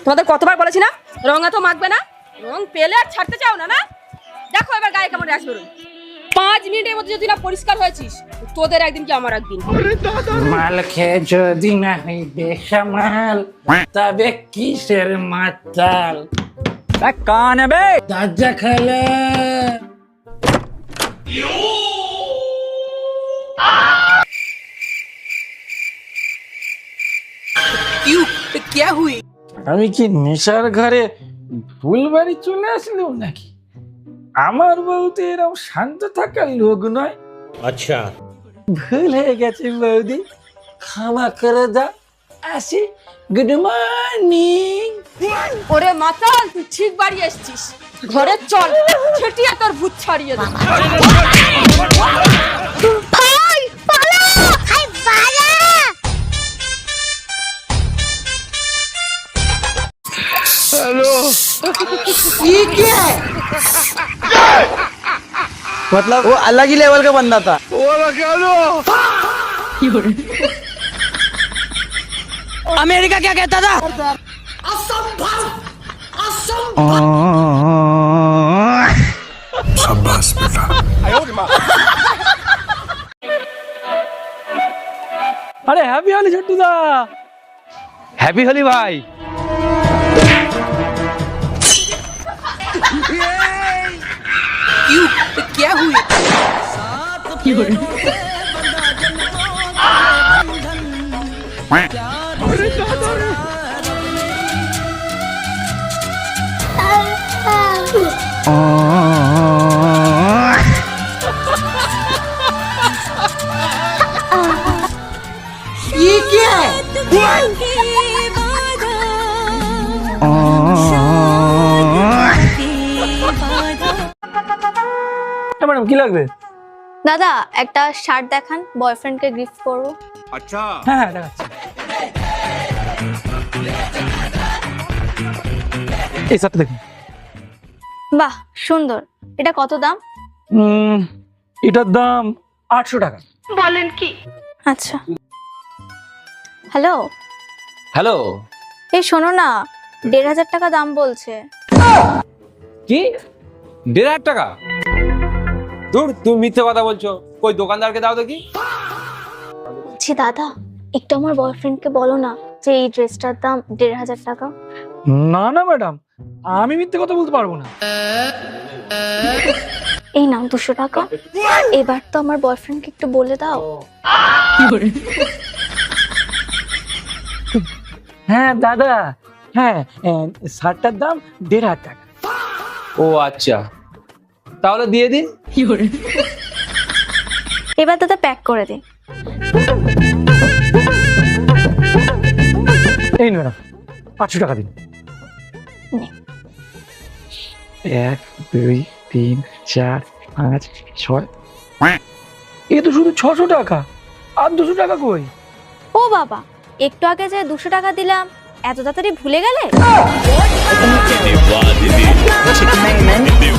তোমাদের কতবার বলেছি না রং এত মাখবে না, রং পেলে আর ছাড়তে চাও না। না দেখো এবার গায়ে কেমন র্যাশ বেরোয়। 5 মিনিটের মধ্যে যদি না পরিষ্কার হয়েছিস তোদের একদিন কি আমার একদিন। মাল খেয়ে যদি না হই বেসামাল তবে কিসের মাতাল। কান है बे দাজ্জা খালে क्यों क्या हुई? আমি কি নেশার ঘরে ফুলবাড়ি চলে আসলাম নাকি? আমার বউতে এরকম শান্ত থাকার লোক নয়। अच्छा ভুল হয়ে গেছে বৌদি, ক্ষমা করে দাও। আসি, গুড মর্নিং। ওরে মাতাল তুই ঠিক বাড়ি এসেছিস, ঘরে চল ছেটিয়া তোর ভূত ছাড়িয়ে দে। ভাই পালা ভাই পালা मतलब वो अलग ही लेवल का बंदा था। अमेरिका क्या कहता था? अरे हैप्पी होली छोटू दा। हैप्पी होली भाई। क्यों क्या हुई? ये क्या है? ম্যাডাম কি লাগবে? দাদা একটা শার্ট দেখান, বয়ফ্রেন্ডকে গিফট করব। হ্যাঁ হ্যাঁ দেখাচ্ছি। এই শার্টটা দেখুন। বাহ সুন্দর, এটা কত দাম? এটার দাম 800 টাকা। আচ্ছা হ্যালো হ্যালো, এই শোনো না, 1500 টাকা দাম বলছে। কি 1500 টাকা? দূর, তুমি মিথ্যে কথা বলছো। কই দোকানদারকে দাও দেখি। বলছি দাদা একটু আমার বয়ফ্রেন্ডকে বলো না যে এই ড্রেসটার দাম 1500 টাকা। না না ম্যাডাম, আমি মিথ্যে কথা বলতে পারবো না। এই নাও 200 টাকা, এবার তো আমার বয়ফ্রেন্ডকে একটু বলে দাও। হ্যাঁ দাদা, হ্যাঁ শার্টটার দাম 1500 টাকা। ও আচ্ছা, তাহলে দিয়ে দিন। এবার দাদা প্যাক করে দে। এই ম্যাডাম 800 টাকা দিন। নে। 1 2 3 4 5 6, এ তো শুধু 600 টাকা। আর 200 টাকা কই? ও বাবা, একটু আগে যে 200 টাকা দিলাম এত তাড়াতাড়ি ভুলে গেলে?